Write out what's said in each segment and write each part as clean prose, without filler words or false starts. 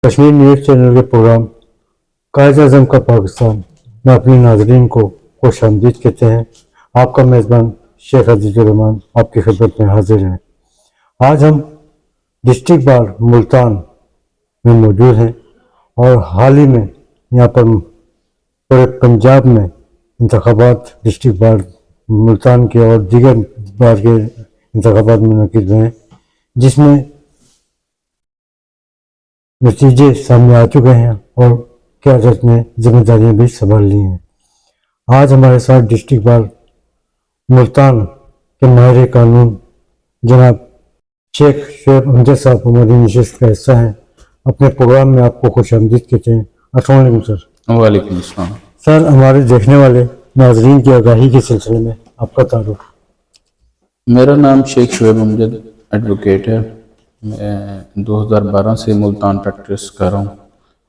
Kashmir news channel کے programme Quaid Azam کا پاکستان میں اپنے ناظرین کو خوش آمدید کہتے ہیں۔ آپ کا میزبان شیخ عزیز الرحمان آپ کی خدمت میں حاضر ہیں۔ آج ہم ڈسٹرکٹ بار ملتان میں موجود ہیں اور حال ہی میں یہاں پر پورے پنجاب میں انتخابات ڈسٹرکٹ بار ملتان کے اور دیگر بار کے انتخابات منعقد ہوئے ہیں، جس میں نتیجے سامنے آ چکے ہیں اور قیادت نے ذمہ داریاں بھی سنبھال لی ہیں۔ آج ہمارے ساتھ ڈسٹرکٹ بار ملتان کے ماہر قانون جناب شیخ شعیب امجد صاحب ہماری نشست کا حصہ ہیں۔ اپنے پروگرام میں آپ کو خوش آمدید کہتے ہیں۔ السلام علیکم سر۔ وعلیکم السلام۔ سر، ہمارے دیکھنے والے ناظرین کی آگاہی کے سلسلے میں آپ کا تعارف۔ میرا نام شیخ شعیب امجد ایڈوکیٹ ہے۔ میں 2012 سے ملتان پریکٹس کر رہا ہوں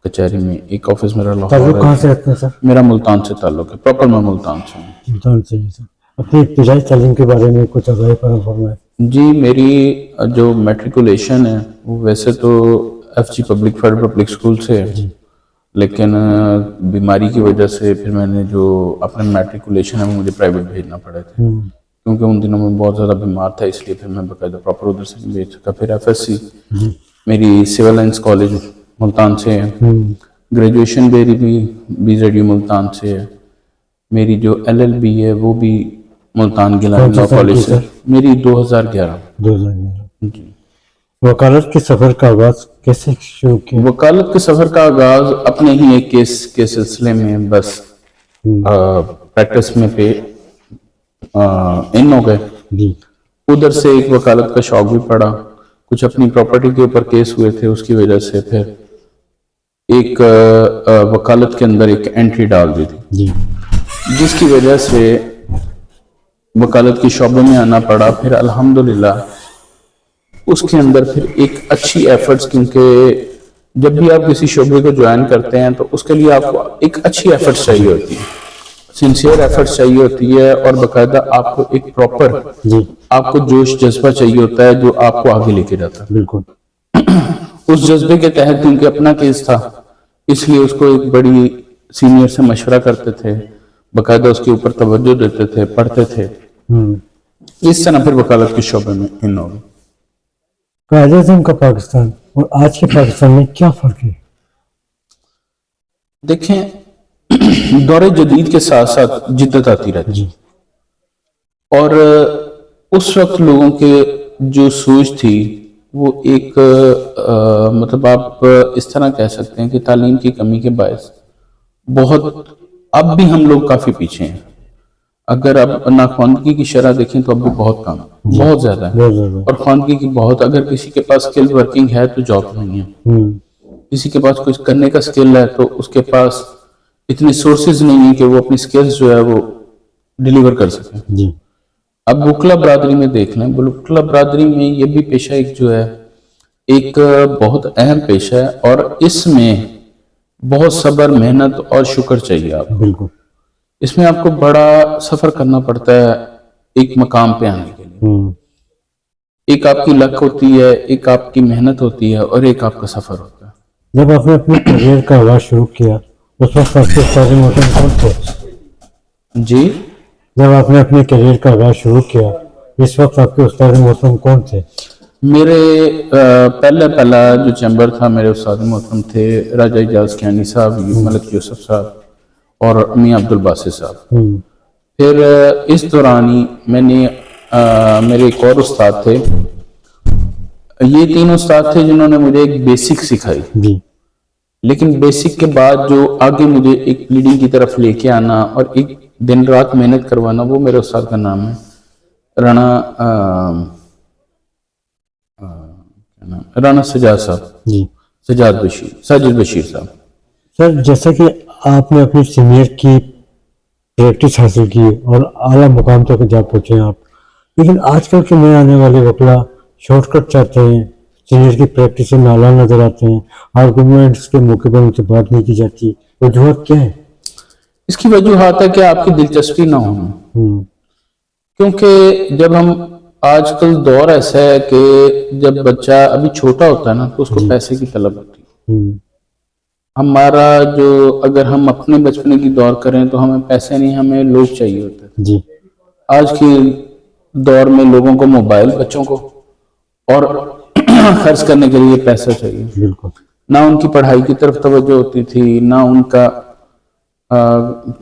کچہری میں۔ ایک آفس میرا لاہور تعلق کہاں ہے۔ سے رکھتے ہیں سر؟ میرا ملتان سے تعلق ہے، پراپر میں ملتان سے ہوں۔ ملتان سے ہی سر۔ اپنی ابتدائی تعلیم کے بارے میں کچھ آگاہی فراہم فرمائیں۔ جی، میری جو میٹریکولیشن ہے وہ ویسے تو F G public federal public school سے ہے، لیکن بیماری کی وجہ سے پھر میں نے جو اپنے میٹریکولیشن ہے وہ مجھے پرائیویٹ بھیجنا پڑے تھے، کیونکہ ان دنوں میں بہت زیادہ بیمار تھا، اس لیے پھر میں باقاعدہ پراپر ادھر سے نہیں بھیج سکا۔ پھر ایف ایس سی میری سول لائنس کالج ملتان سے ہے، گریجویشن میری بھی بی زیڈ یو ملتان سے ہے، میری جو ایل ایل بی ہے وہ بھی ملتان گیلانی لا کالج سے، میری 2011۔ جی۔ وکالت کے سفر کا آغاز کیسے شروع کیا؟ وکالت کے سفر کا آغاز اپنے ہی ایک کیس کے سلسلے میں بس پریکٹس میں پہ ان ہو گئے، ادھر سے ایک وکالت کا شوق بھی پڑا، کچھ اپنی پراپرٹی کے اوپر کیس ہوئے تھے، اس کی وجہ سے پھر ایک وکالت کے اندر ایک انٹری ڈال دی تھی، جس کی وجہ سے وکالت کی شعبے میں آنا پڑا۔ پھر الحمدللہ اس کے اندر پھر ایک اچھی ایفرٹس، کیونکہ جب بھی آپ کسی شعبے کو جوائن کرتے ہیں تو اس کے لیے آپ کو ایک اچھی ایفرٹس چاہیے ہوتی ہے، سنسیئر ایفرٹس چاہیے ہوتی ہے، اور باقاعدہ آپ کو ایک پراپر آپ کو جوش جذبہ چاہیے ہوتا ہے جو آپ کو آگے لے کے جاتا ہے۔ بالکل اس جذبے کے تحت کیونکہ اپنا کیس تھا، اس لیے اس کو ایک بڑی سینئر سے مشورہ کرتے تھے، باقاعدہ اس کے اوپر توجہ دیتے تھے، پڑھتے تھے، اس طرح پھر وکالت کے شعبے میں ان ہو گئے۔ قائد اعظم کا پاکستان اور آج کے پاکستان میں کیا فرق ہے؟ دیکھیں، دور جدید کے ساتھ ساتھ جدت آتی رہتی ہے، اور اس وقت لوگوں کے جو سوچ تھی وہ ایک مطلب آپ اس طرح کہہ سکتے ہیں کہ تعلیم کی کمی کے باعث بہت اب بھی ہم لوگ کافی پیچھے ہیں۔ اگر اب ناخواندگی کی شرح دیکھیں تو اب بھی بہت کم ہے، بہت زیادہ ہے، اور خواندگی کی بہت، اگر کسی کے پاس اسکل ورکنگ ہے تو جاب نہیں ہے، کسی کے پاس کچھ کرنے کا اسکل ہے تو اس کے پاس اتنے سورسز نہیں ہیں کہ وہ اپنی سکلز جو ہے وہ ڈیلیور کر سکیں۔ اب وکلا برادری میں دیکھ لیں، وکلا برادری میں یہ بھی پیشہ ایک جو ہے ایک بہت اہم پیشہ ہے، اور اس میں بہت صبر، محنت اور شکر چاہیے آپ کو۔ بالکل اس میں آپ کو بڑا سفر کرنا پڑتا ہے ایک مقام پہ آنے کے لیے۔ ایک آپ کی لک ہوتی ہے، ایک آپ کی محنت ہوتی ہے، اور ایک آپ کا سفر ہوتا ہے۔ جب آپ نے اپنے کیریئر کا آغاز شروع کیا اس وقت آپ کے استاد محترم کون تھے؟ جی، جب آپ نے اپنے کیریئر کا آغاز شروع کیا اس وقت آپ کے استاد محترم کون تھے؟ میرے پہلا جو چیمبر تھا، میرے استاد محترم تھے راجہ اجاز کیانی صاحب، ملک یوسف صاحب اور میاں عبدالباسط صاحب۔ پھر اس دوران ہی میں نے میرے ایک اور استاد تھے، یہ تین استاد تھے جنہوں نے مجھے ایک بیسک سکھائی، لیکن بیسک کے بعد جو آگے مجھے ایک لیڈنگ کی طرف لے کے آنا اور ایک دن رات محنت کروانا، وہ میرے استاد کا نام ہے رانا سجاد صاحب، ساجد بشیر صاحب۔ سر، جیسا کہ آپ نے اپنی سینئر کی پریکٹس حاصل کی اور اعلیٰ مقام تک جا پہنچے ہیں آپ، لیکن آج کل کے نئے آنے والے وکلا شارٹ کٹ چاہتے ہیں، سینئر کی پریکٹس سے نالا نظر آتے ہیں، آرگومنٹس کے موقع پر ان سے بات نہیں کی جاتی، وجوہات کیا ہے؟ اس کی وجوہات ہے کہ آپ کی دلچسپی نہ ہونا، کیونکہ جب ہم آج کل دور ایسا ہے کہ جب بچہ ابھی چھوٹا ہوتا ہے نا تو اس کو پیسے کی طلب ہوتی ہے، ہمارا جو اگر ہم اپنے بچپنے کی دور کریں تو ہمیں پیسے نہیں, ہمیں لوگ چاہیے ہوتے تھے. جی آج کے دور میں لوگوں کو موبائل, بچوں کو اور خرچ کرنے کے لیے پیسہ چاہیے. بالکل. نہ ان کی پڑھائی کی طرف توجہ ہوتی تھی, نہ ان کا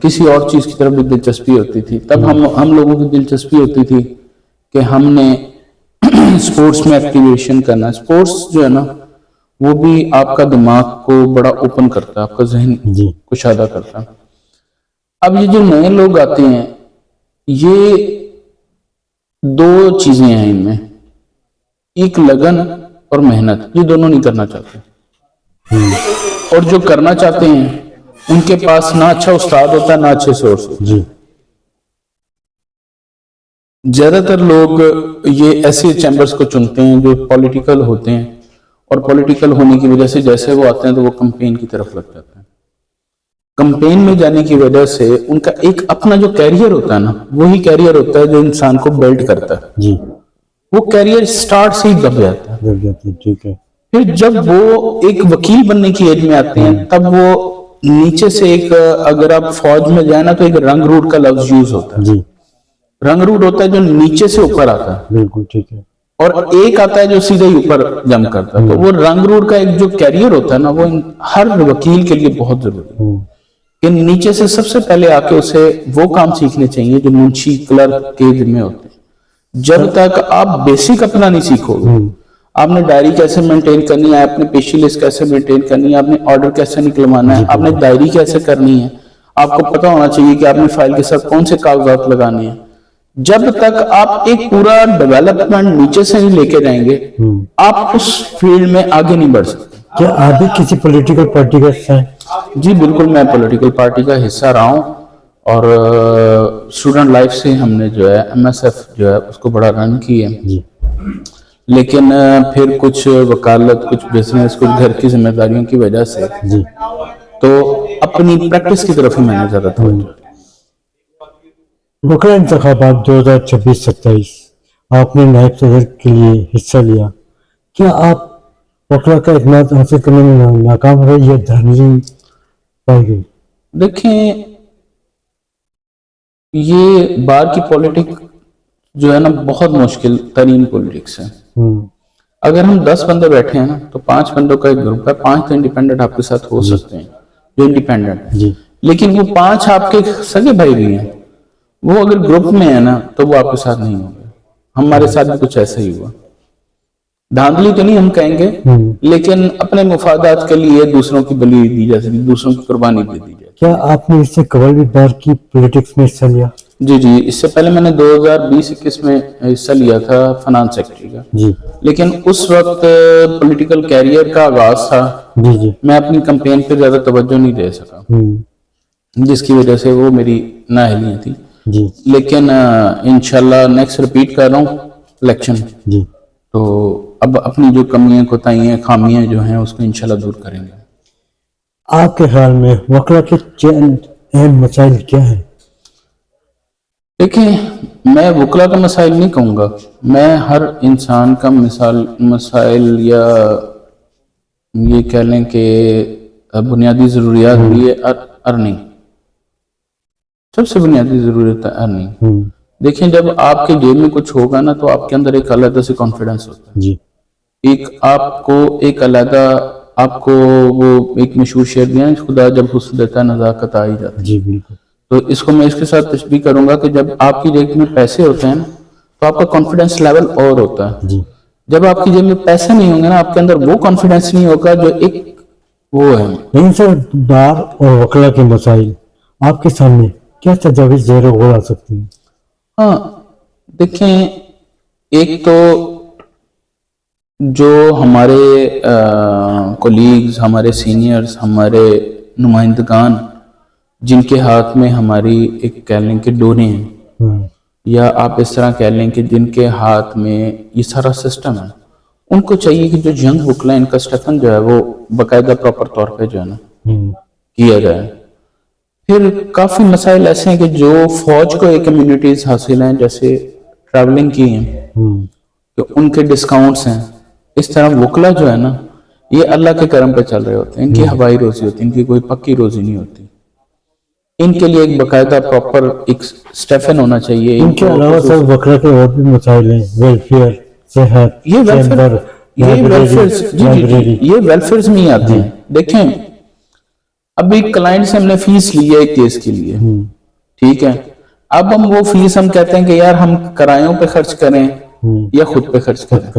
کسی اور چیز کی طرف بھی دلچسپی ہوتی تھی. تب ہم لوگوں کی دلچسپی ہوتی تھی کہ ہم نے اسپورٹس میں ایکٹیویشن کرنا. اسپورٹس جو ہے نا وہ بھی آپ کا دماغ کو بڑا اوپن کرتا ہے, آپ کا ذہن جی کشادہ کرتا ہے. اب یہ جو نئے لوگ آتے ہیں, یہ دو چیزیں ہیں ان میں, ایک لگن اور محنت, یہ دونوں نہیں کرنا چاہتے. اور جو کرنا چاہتے ہیں ان کے پاس نہ اچھا استاد ہوتا ہے, نہ اچھے سورس ہوتے ہیں. جی زیادہ تر لوگ یہ ایسے چیمبرز کو چنتے ہیں جو پولیٹیکل ہوتے ہیں, اور پولیٹیکل ہونے کی وجہ سے جیسے وہ آتے ہیں تو وہ کمپین کی طرف لگ جاتے ہیں. کمپین میں جانے کی وجہ سے ان کا ایک اپنا جو کیریئر ہوتا ہے نا, وہی کیریئر ہوتا ہے جو انسان کو بلڈ کرتا ہے. جی وہ کیریئر سٹارٹ سے ہی دب جاتا ہے. جب جاتی, ٹھیک ہے. پھر جب وہ ایک وکیل بننے کی ایج میں آتے ہیں تب وہ نیچے سے ایک, اگر آپ فوج میں جائیں نا تو ایک رنگ روٹ کا لفظ یوز ہوتا ہے. جی رنگ روٹ ہوتا ہے جو نیچے سے اوپر آتا ہے, بالکل ٹھیک ہے. اور ایک آتا ہے جو سیدھے ہی اوپر جمپ کرتا ہے. تو وہ رنگ روٹ کا ایک جو کیریئر ہوتا ہے نا, وہ ہر وکیل کے لیے بہت ضروری ہے کہ نیچے سے سب سے پہلے آ کے اسے وہ کام سیکھنے چاہیے جو منشی کلرک کے ذمہ ہوتے ہیں. جب تک آپ بیسک اپنا نہیں سیکھو گے, آپ نے ڈائری کیسے مینٹین کرنی ہے, آپ نے پیشی لسٹ کیسے مینٹین کرنی ہے, آپ نے آرڈر کیسے نکلوانا ہے, آپ نے ڈائری کیسے کرنی ہے, آپ کو پتا ہونا چاہیے کہ آپ نے فائل کے ساتھ کون سے کاغذات لگانے ہیں. جب تک آپ ایک پورا ڈیولپمنٹ نیچے سے نہیں لے کے جائیں گے, آپ اس فیلڈ میں آگے نہیں بڑھ سکتے. کیا آپ بھی کسی پولیٹیکل پارٹی کا حصہ ہیں؟ جی بالکل, میں پولیٹیکل پارٹی کا حصہ رہا ہوں, اور اسٹوڈنٹ لائف سے ہم نے جو ہے MSF جو ہے اس کو بڑا رن کی ہے. جی لیکن پھر کچھ وکالت, کچھ بزنس, کچھ گھر کی ذمہ داریوں کی وجہ سے جی تو اپنی پریکٹس کی طرف ہی میں نے زیادہ توجہ. وکلا انتخابات 2026-27 آپ نے نائب صدر کے لیے حصہ لیا. کیا آپ وکلا کا اعتماد حاصل کرنے میں ناکام رہے یا دھاندلی پائی گئی؟ دیکھیں, یہ بار کی پولیٹک جو ہے نا بہت مشکل ترین پولیٹکس ہے. اگر ہم 10 بندے بیٹھے ہیں نا تو 5 بندوں کا ایک گروپ ہے, 5 تو انڈیپینڈنٹ آپ کے ساتھ ہو سکتے ہیں جو انڈیپینڈنٹ ہیں, جی لیکن وہ 5 آپ کے سگے بھائی بھی ہیں, وہ اگر گروپ میں ہے نا تو وہ آپ کے ساتھ نہیں ہوں گے. ہمارے ساتھ بھی کچھ ایسا ہی ہوا. دھاندلی تو نہیں ہم کہیں گے, لیکن اپنے مفادات کے لیے دوسروں کی بلی دی جا سکتی, دوسروں کی قربانی دے دی جائے. کیا آپ نے اس سے قبل بھی بار کی پولیٹکس میں حصہ لیا؟ جی جی, اس سے پہلے میں نے 2020-21 میں حصہ لیا تھا فنانس سیکرٹری کا. جی لیکن اس وقت پولیٹیکل کیریئر کا آغاز تھا, جی جی میں اپنی کمپین پہ زیادہ توجہ نہیں دے سکا, جس کی وجہ سے وہ میری نااہلیاں تھی. جی لیکن انشاءاللہ نیکسٹ رپیٹ کر رہا ہوں الیکشن, جی تو اب اپنی جو کمیاں کوتاہیاں خامیاں جو ہیں اس کو انشاءاللہ دور کریں گے. آپ کے خیال میں وکلا کے چند اہم مسائل کیا ہیں؟ دیکھیں, میں وکلا کا مسائل نہیں کہوں گا, میں ہر انسان کا مسائل یا یہ کہہ لیں کہ بنیادی ضروریات بھی ہے. ارننگ سب سے بنیادی ضرورت ہے, ارننگ. دیکھیں, جب آپ کے جیب میں کچھ ہوگا نا تو آپ کے اندر ایک علیحدہ سے کانفیڈنس ہوتا ہے. جی ایک آپ کو ایک علیحدہ, آپ کو وہ ایک مشہور شعر بھی ہے, خدا جب حسن دیتا ہے نزاکت آ ہی جاتی ہے. جی بالکل. تو اس کو میں اس کے ساتھ تشبیہ کروں گا کہ جب آپ کی جیب میں پیسے ہوتے ہیں تو آپ کا کانفیڈنس لیول اور ہوتا ہے. جی جب آپ کی جیب میں پیسے نہیں ہوں گے نا, آپ کے اندر وہ کانفیڈنس نہیں ہوگا جو ایک وہ ہے. لیکن سر, بار اور وکلا کے مسائل آپ کے سامنے کیا تجاویز زیر غور آ سکتی ہیں؟ ہاں دیکھیں, ایک تو جو ہمارے کولیگز, ہمارے سینئرز, ہمارے نمائندگان جن کے ہاتھ میں ہماری ایک کہہ لیں کہ ڈوریں ہیں, یا آپ اس طرح کہہ لیں کہ جن کے ہاتھ میں یہ سارا سسٹم ہے, ان کو چاہیے کہ جو ینگ وکلا ان کا اسٹیفن جو ہے وہ باقاعدہ پراپر طور پہ جو ہے نا کیا جائے. پھر کافی مسائل ایسے ہیں کہ جو فوج کو ایک کمیونٹیز حاصل ہیں, جیسے ٹریولنگ کی ہیں, کہ ان کے ڈسکاؤنٹس ہیں. اس طرح وکلا جو ہے نا یہ اللہ کے کرم پہ چل رہے ہوتے ہیں, ان کی ہوائی روزی ہوتی ہے, ان کی کوئی پکی روزی نہیں ہوتی. ان کے لیے ایک باقاعدہ پراپر ایک اسٹیفن ہونا چاہیے. ان کے علاوہ سر بکرا کے اور بھی مسائل ہیں, ویلفیئر, صحت, یہ چیمبر, یہ ویلفیئرز میں ہی آتے ہیں. دیکھیں اب ایک کلائنٹ سے ہم نے فیس لی ہے ایک کیس کے لیے, ٹھیک ہے, اب ہم وہ فیس ہم کہتے ہیں کہ یار ہم کرایوں پہ خرچ کریں یا خود پہ خرچ کریں,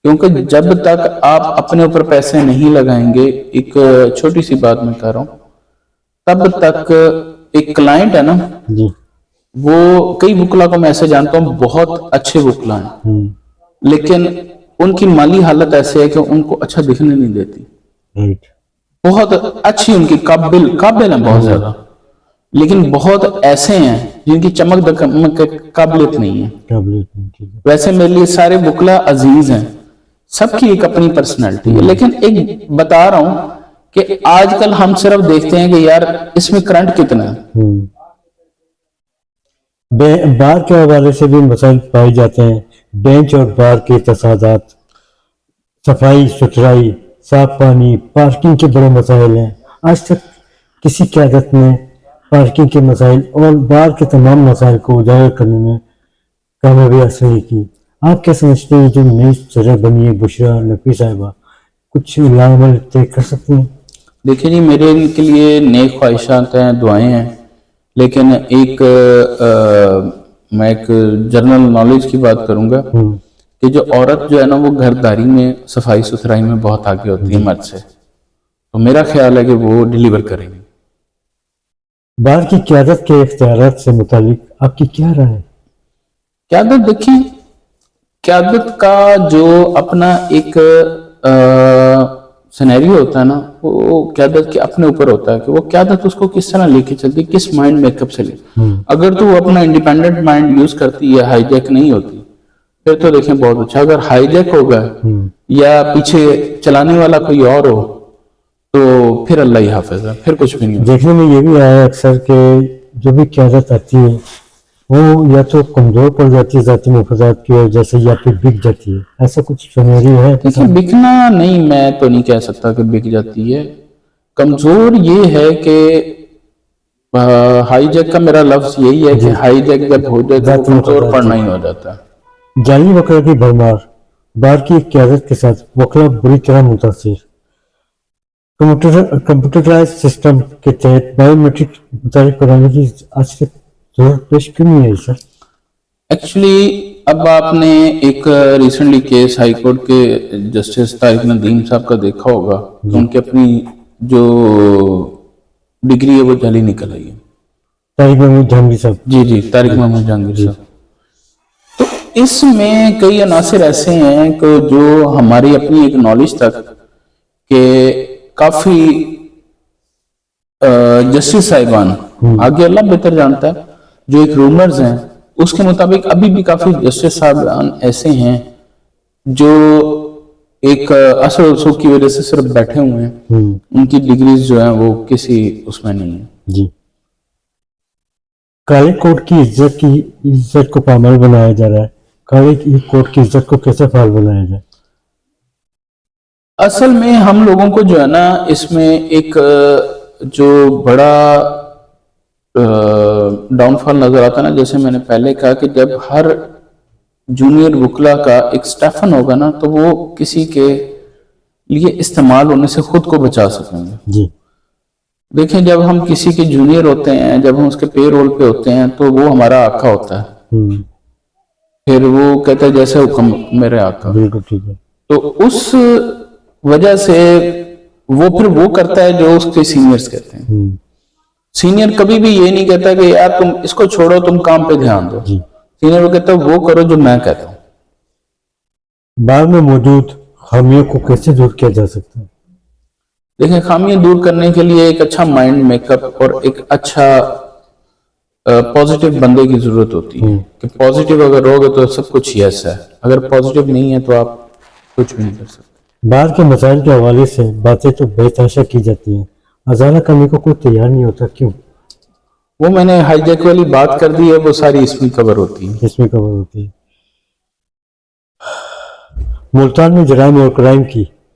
کیونکہ جب تک آپ اپنے اوپر پیسے نہیں لگائیں گے, ایک چھوٹی سی بات میں کہہ رہا ہوں, تب تک ایک کلائنٹ ہے نا, وہ کئی وکلا کو میں ایسے جانتا ہوں بہت اچھے وکلا ہیں, لیکن ان کی مالی حالت ایسے ہے کہ ان کو اچھا دکھنے نہیں دیتی. بہت اچھی ان کی قابل ہیں بہت زیادہ, لیکن بہت ایسے ہیں جن کی چمک دمک قابلیت نہیں ہے. ویسے میرے لیے سارے وکلا عزیز ہیں, سب کی ایک اپنی پرسنالٹی ہے, لیکن ایک بتا رہا ہوں کہ آج کل ہم صرف دیکھتے ہیں کہ یار اس میں کرنٹ کتنا ہے. بار کے حوالے سے بھی مسائل پائے جاتے ہیں, بینچ اور بار کے تصادات, صفائی ستھرائی, صاف پانی, پارکنگ کے بڑے مسائل ہیں. آج تک کسی قیادت نے پارکنگ کے مسائل اور بار کے تمام مسائل کو اجاگر کرنے میں کامیابی حاصل نہیں کی. آپ کیا سمجھتے ہیں جو نئی صدر بنی ہے بشرا نقوی صاحبہ, کچھ عمل طے کر سکتے ہیں؟ دیکھیں جی, میرے ان کے لیے نیک خواہشات ہیں, دعائیں ہیں, لیکن ایک میں ایک جنرل نالج کی بات کروں گا کہ جو عورت جو ہے نا وہ گھرداری میں صفائی ستھرائی میں بہت آگے ہوتی ہے مرد سے, تو میرا خیال ہے کہ وہ ڈیلیور کریں گے. بار کی قیادت کے اختیارات سے متعلق آپ کی کیا رائے ہے؟ قیادت دیکھیں, قیادت کا جو اپنا ایک سینیریو ہوتا ہے نا, وہ قیادت کے اپنے اوپر ہوتا ہے کہ وہ قیادت اس کو کس طرح لے کے چلتی, کس مائنڈ میک اپ سے لے. اگر تو وہ اپنا انڈیپینڈنٹ مائنڈ یوز کرتی ہے, ہائی جیک نہیں ہوتی, پھر تو دیکھیں بہت اچھا. اگر ہائی جیک ہوگا یا پیچھے چلانے والا کوئی اور ہو تو پھر اللہ ہی حافظ ہے, پھر کچھ بھی نہیں. دیکھنے میں یہ بھی آیا اکثر کہ جو بھی قیادت آتی ہے وہ یا تو کمزور پڑ جاتی ہے ذاتی مفادات کی وجہ سے, یا پھر بک جاتی ہے. ایسا کچھ سینیریو ہے؟ دیکھیں بکنا نہیں, میں تو نہیں کہہ سکتا کہ بک جاتی ہے. کمزور یہ ہے کہ ہائی جیک کا میرا لفظ یہی ہے کہ ہائی جیک جب ہو جائے تو کمزور پڑنا ہی ہو جاتا ہے. جعلی وکلا کی بھرمار, بار کی قیادت کے ساتھ وکلا بری طرح متاثر. کمپیوٹرائز سسٹم کے تحت بایو میٹرک متعارف کرانے کی آج تک ضرورت پیش کیوں نہیں آئی سر؟ ایکچولی اب آپ نے ایک ریسنٹلی کیس ہائی کورٹ کے جسٹس طارق ندیم صاحب کا دیکھا ہوگا, ان کی اپنی جو ڈگری ہے وہ جعلی نکل آئی ہے. طارق محمود جہانگیر صاحب, جی طارق محمود جہانگیر صاحب. تو اس میں کئی عناصر ایسے ہیں کہ جو ہماری اپنی ایک نالج تک کہ کافی جسٹس صاحبان, آگے اللہ بہتر جانتا ہے, جو ایک رومرز ہیں اس کے مطابق ابھی بھی کافی جسٹس صاحبان ایسے ہیں جو ایک اثر و رسوخ کی وجہ سے صرف بیٹھے ہوئے ہیں, ان کی ڈگریز جو ہیں وہ کسی اس میں نہیں ہیں. جی, کالے کوٹ کی عزت کو پامال بنایا جا رہا ہے. کالے کوٹ کی عزت کو کیسے فعال بنایا جائے؟ اصل میں ہم لوگوں کو جو ہے نا اس میں ایک جو بڑا ڈاؤن فال نظر آتا ہے نا, جیسے میں نے پہلے کہا کہ جب ہر جونیئر وکلا کا ایک سٹیفن ہوگا نا تو وہ کسی کے لیے استعمال ہونے سے خود کو بچا سکیں گے. جی, دیکھیں جب ہم کسی کے جونیئر ہوتے ہیں, جب ہم اس کے پے رول پہ ہوتے ہیں تو وہ ہمارا آقا ہوتا ہے, پھر وہ کہتا ہے جیسے حکم میرے آقا. بالکل ٹھیک ہے. تو اس وجہ سے وہ پھر وہ کرتا ہے جو اس کے سینئرز کہتے ہیں. سینئر کبھی بھی یہ نہیں کہتا کہ یار تم اس کو چھوڑو, تم کام پہ دھیان دو. سینئر وہ کہتا ہے وہ کرو جو میں کہتا ہوں. بار میں موجود خامیوں کو کیسے دور کیا جا سکتا ہے؟ دیکھیں خامیاں دور کرنے کے لیے ایک اچھا مائنڈ میک اپ اور ایک اچھا پازیٹیو بندے کی ضرورت ہوتی ہے کہ پازیٹیو اگر رہو گے تو سب کچھ یس ہے, اگر پازیٹیو نہیں ہے تو آپ کچھ بھی نہیں کر سکتے. بار کے مسائل کے حوالے سے باتیں تو بے تحاشا کی جاتی ہیں, ازالہ کرنے کو کوئی تیار نہیں ہوتا, کیوں؟ وہ میں نے ہائی جیک والی بات کر دی ہے, وہ ساری اس میں کور ہوتی ہے. اس میں کور ہوتی ہے. ملتان میں جرائم اور کرائم کی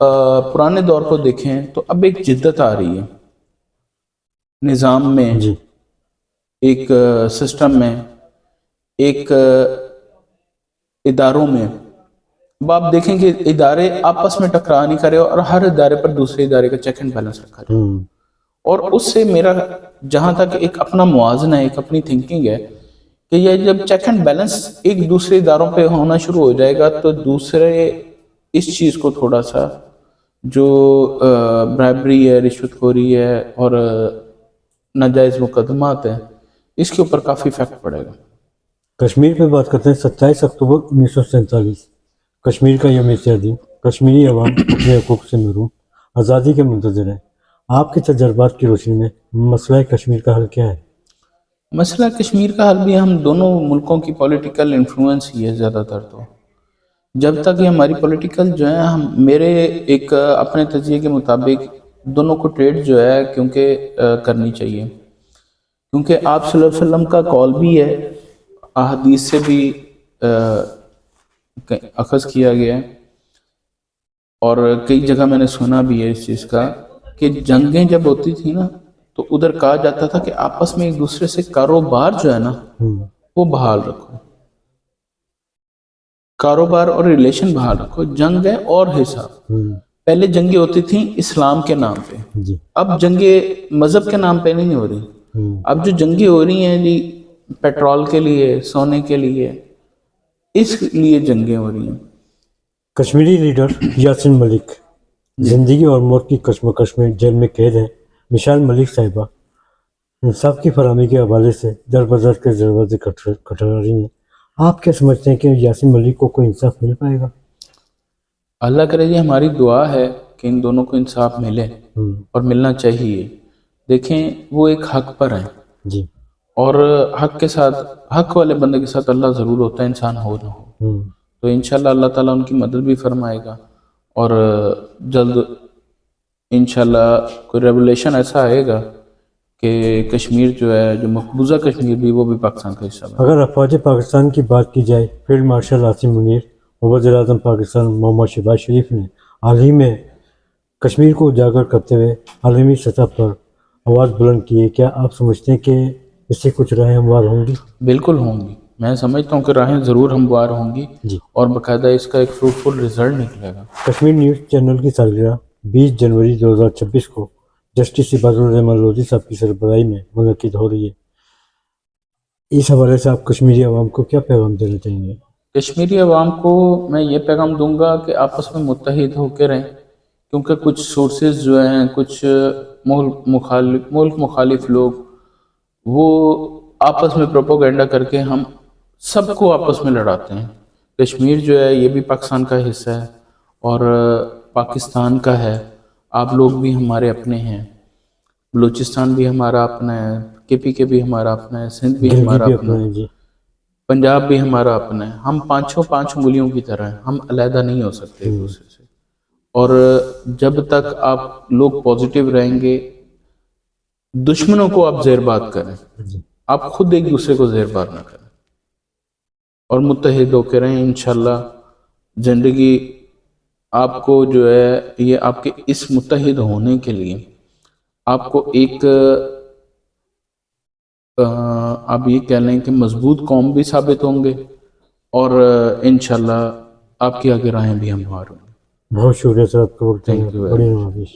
پرانے دور کو دیکھیں تو اب ایک جدت آ رہی ہے نظام میں، جی ایک سسٹم میں، ایک اداروں میں. اب آپ دیکھیں کہ ادارے آپس میں ٹکرا نہیں کرے اور ہر ادارے پر دوسرے ادارے کا چیک اینڈ بیلنس رکھا جائے. ہوں اور اس سے میرا جہاں تک ایک اپنا موازنہ ہے، ایک اپنی تھنکنگ ہے کہ یہ جب چیک اینڈ بیلنس ایک دوسرے اداروں پہ ہونا شروع ہو جائے گا تو دوسرے اس چیز کو تھوڑا سا جو برائبری ہے، رشوت خوری ہے اور ناجائز مقدمات ہیں، اس کے اوپر کافی افیکٹ پڑے گا. کشمیر پہ بات کرتے ہیں. 27 اکتوبر 1947 کشمیر کا یوم یکتا دن. کشمیری عوام اپنے حقوق سے محروم، آزادی کے منتظر ہیں. آپ کے تجربات کی روشنی میں مسئلہ کشمیر کا حل کیا ہے؟ مسئلہ کشمیر کا حل بھی ہم دونوں ملکوں کی پولیٹیکل انفلوئنس ہی ہے زیادہ تر. تو جب تک یہ ہماری پولیٹیکل جو ہے، ہم میرے ایک اپنے تجزیے کے مطابق دونوں کو ٹریڈ جو ہے کیونکہ کرنی چاہیے، کیونکہ آپ صلی اللہ علیہ وسلم کا قول بھی ہے، احادیث سے بھی اخذ کیا گیا ہے، اور کئی جگہ میں نے سنا بھی ہے اس چیز کا کہ جنگیں جب ہوتی تھی نا تو ادھر کہا جاتا تھا کہ آپس میں ایک دوسرے سے کاروبار جو ہے نا وہ بحال رکھو، کاروبار اور ریلیشن بحال رکھو. جنگ ہے اور حساب. پہلے جنگیں ہوتی تھیں اسلام کے نام پہ، جی اب جنگیں مذہب کے نام پہ نہیں ہو رہی. اب جو جنگیں ہو رہی ہیں جی پیٹرول کے لیے، سونے کے لیے، اس لیے جنگیں ہو رہی ہیں. کشمیری لیڈر یاسین ملک زندگی اور موت کی کشمکش میں جیل میں قید ہیں. مشال ملک صاحبہ انصاف کی فراہمی کے حوالے سے در بدر کے دروازے کھٹکھٹا رہی ہیں. آپ کیا سمجھتے ہیں کہ یاسین ملک کو کوئی انصاف مل پائے گا؟ اللہ کرے جی، ہماری دعا ہے کہ ان دونوں کو انصاف ملے اور ملنا چاہیے. دیکھیں وہ ایک حق پر ہیں، جی اور حق کے ساتھ، حق والے بندے کے ساتھ اللہ ضرور ہوتا ہے، انسان ہو نہ ہو. تو انشاءاللہ اللہ تعالیٰ ان کی مدد بھی فرمائے گا، اور جلد انشاءاللہ کوئی ریولیشن ایسا آئے گا کہ کشمیر جو ہے، جو مقبوضہ کشمیر بھی، وہ بھی پاکستان کا حصہ بنے. اگر افواج پاکستان کی بات کی جائے، فیلڈ مارشل عاصم منیر اور وزیر اعظم پاکستان محمد شہباز شریف نے حال ہی میں کشمیر کو اجاگر کرتے ہوئے عالمی سطح پر آواز بلند کی ہے. کیا آپ سمجھتے ہیں کہ اس سے کچھ راہیں ہموار ہوں گی؟ بالکل ہوں گی. میں سمجھتا ہوں کہ راہیں ضرور ہموار ہوں گی، جی اور باقاعدہ اس کا ایک فروٹفل رزلٹ نکلے گا. کشمیر نیوز چینل کی سالگرہ 20 جنوری 2026 کو جسٹس عباد الرحمان لودھی صاحب کی سربراہی میں منعقد ہو رہی ہے. اس حوالے سے آپ کشمیری عوام کو کیا پیغام دینا چاہیں گے؟ کشمیری عوام کو میں یہ پیغام دوں گا کہ آپس میں متحد ہو کے رہیں، کیونکہ کچھ سورسز جو ہیں، کچھ ملک مخالف لوگ، وہ آپس میں پروپوگنڈا کر کے ہم سب کو آپس میں لڑاتے ہیں. کشمیر جو ہے یہ بھی پاکستان کا حصہ ہے اور پاکستان کا ہے. آپ لوگ بھی ہمارے اپنے ہیں، بلوچستان بھی ہمارا اپنا ہے، کے پی بھی ہمارا اپنا ہے، سندھ بھی گلگت ہمارا بھی اپنا اپنا ہے، ہے. جی پنجاب بھی ہمارا اپنا ہے. ہم پانچ انگلیوں کی طرح ہیں، ہم علیحدہ نہیں ہو سکتے ایک دوسرے سے. اور جب تک آپ لوگ پازیٹیو رہیں گے، دشمنوں کو آپ زیر بات کریں، آپ خود ایک دوسرے کو زیر بات نہ کریں، اور متحد ہو کے رہیں. انشاءاللہ زندگی آپ کو جو ہے، یہ آپ کے اس متحد ہونے کے لیے آپ کو ایک آپ یہ کہہ لیں کہ مضبوط قوم بھی ثابت ہوں گے، اور انشاءاللہ آپ کی آگے راہیں بھی ہموار ہوں گے. بہت شکریہ سر آپ کا وقت دینے تھینک کا. یو ویری بڑی مچ. نوازش.